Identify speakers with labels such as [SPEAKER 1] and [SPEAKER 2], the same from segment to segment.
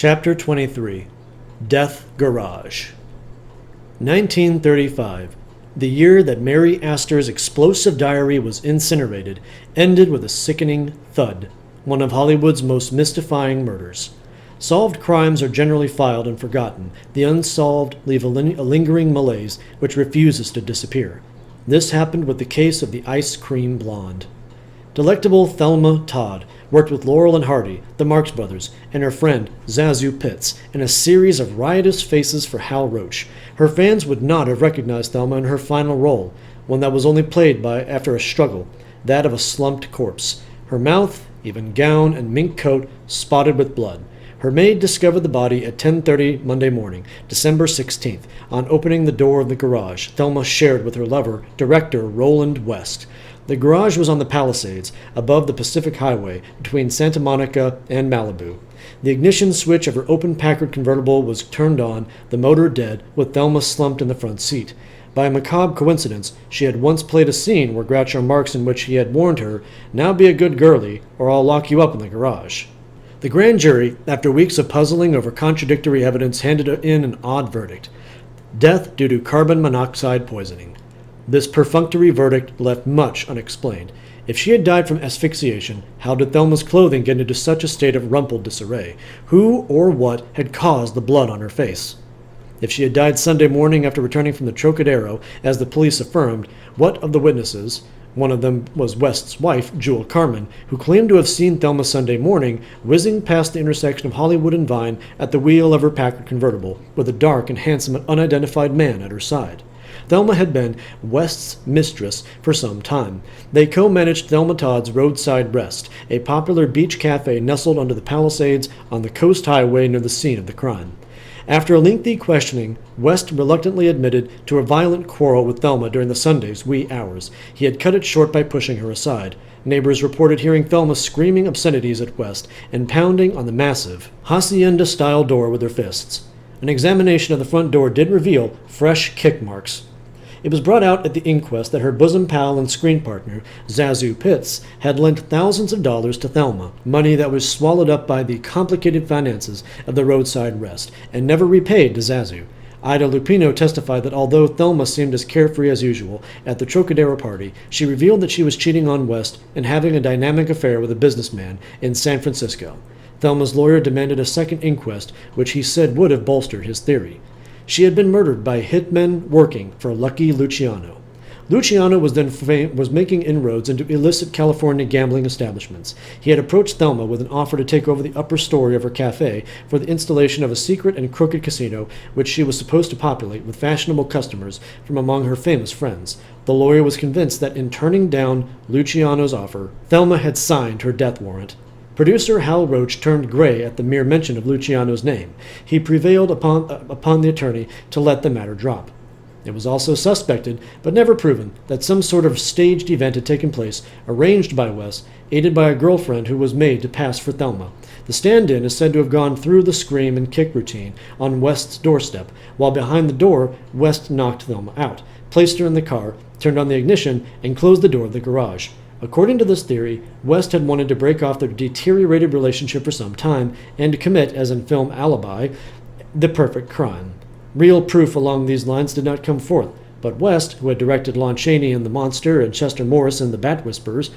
[SPEAKER 1] Chapter 23 Death Garage 1935, the year that Mary Astor's explosive diary was incinerated, ended with a sickening thud, one of Hollywood's most mystifying murders. Solved crimes are generally filed and forgotten. The unsolved leave a lingering malaise which refuses to disappear. This happened with the case of the ice cream blonde. Delectable Thelma Todd worked with Laurel and Hardy, the Marx Brothers, and her friend ZaSu Pitts in a series of riotous faces for Hal Roach. Her fans would not have recognized Thelma in her final role, one that was only played after a struggle, that of a slumped corpse. Her mouth, even gown and mink coat, spotted with blood. Her maid discovered the body at 10:30 Monday morning, December 16th. On opening the door of the garage Thelma shared with her lover, director Roland West. The garage was on the Palisades, above the Pacific Highway, between Santa Monica and Malibu. The ignition switch of her open Packard convertible was turned on, the motor dead, with Thelma slumped in the front seat. By a macabre coincidence, she had once played a scene where Groucho Marx in which he had warned her, "Now be a good girlie, or I'll lock you up in the garage." The grand jury, after weeks of puzzling over contradictory evidence, handed in an odd verdict: death due to carbon monoxide poisoning. This perfunctory verdict left much unexplained. If she had died from asphyxiation, how did Thelma's clothing get into such a state of rumpled disarray? Who or what had caused the blood on her face? If she had died Sunday morning after returning from the Trocadero, as the police affirmed, what of the witnesses? One of them was West's wife, Jewel Carmen, who claimed to have seen Thelma Sunday morning whizzing past the intersection of Hollywood and Vine at the wheel of her Packard convertible, with a dark and handsome and unidentified man at her side. Thelma had been West's mistress for some time. They co-managed Thelma Todd's Roadside Rest, a popular beach cafe nestled under the Palisades on the Coast Highway near the scene of the crime. After a lengthy questioning, West reluctantly admitted to a violent quarrel with Thelma during the Sunday's wee hours. He had cut it short by pushing her aside. Neighbors reported hearing Thelma screaming obscenities at West and pounding on the massive, hacienda-style door with her fists. An examination of the front door did reveal fresh kick marks. It was brought out at the inquest that her bosom pal and screen partner, ZaSu Pitts, had lent thousands of dollars to Thelma, money that was swallowed up by the complicated finances of the Roadside Rest, and never repaid to ZaSu. Ida Lupino testified that although Thelma seemed as carefree as usual at the Trocadero party, she revealed that she was cheating on West and having a dynamic affair with a businessman in San Francisco. Thelma's lawyer demanded a second inquest, which he said would have bolstered his theory. She had been murdered by hitmen working for Lucky Luciano. Luciano was making inroads into illicit California gambling establishments. He had approached Thelma with an offer to take over the upper story of her cafe for the installation of a secret and crooked casino which she was supposed to populate with fashionable customers from among her famous friends. The lawyer was convinced that in turning down Luciano's offer, Thelma had signed her death warrant. Producer Hal Roach turned gray at the mere mention of Luciano's name. He prevailed upon the attorney to let the matter drop. It was also suspected, but never proven, that some sort of staged event had taken place, arranged by West, aided by a girlfriend who was made to pass for Thelma. The stand-in is said to have gone through the scream and kick routine on West's doorstep, while behind the door, West knocked Thelma out, placed her in the car, turned on the ignition, and closed the door of the garage. According to this theory, West had wanted to break off their deteriorated relationship for some time and to commit, as in film Alibi, the perfect crime. Real proof along these lines did not come forth, but West, who had directed Lon Chaney in The Monster and Chester Morris in The Bat Whisperers,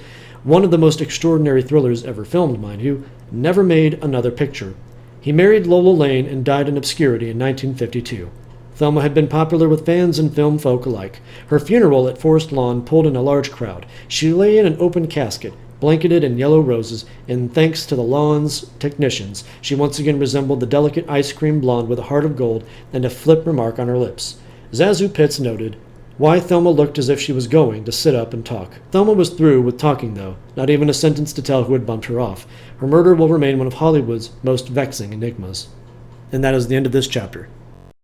[SPEAKER 1] one of the most extraordinary thrillers ever filmed, mind you, never made another picture. He married Lola Lane and died in obscurity in 1952. Thelma had been popular with fans and film folk alike. Her funeral at Forest Lawn pulled in a large crowd. She lay in an open casket, blanketed in yellow roses, and thanks to the lawn's technicians, she once again resembled the delicate ice cream blonde with a heart of gold and a flip remark on her lips. ZaSu Pitts noted, "Why Thelma looked as if she was going to sit up and talk." Thelma was through with talking, though, not even a sentence to tell who had bumped her off. Her murder will remain one of Hollywood's most vexing enigmas. And that is the end of this chapter.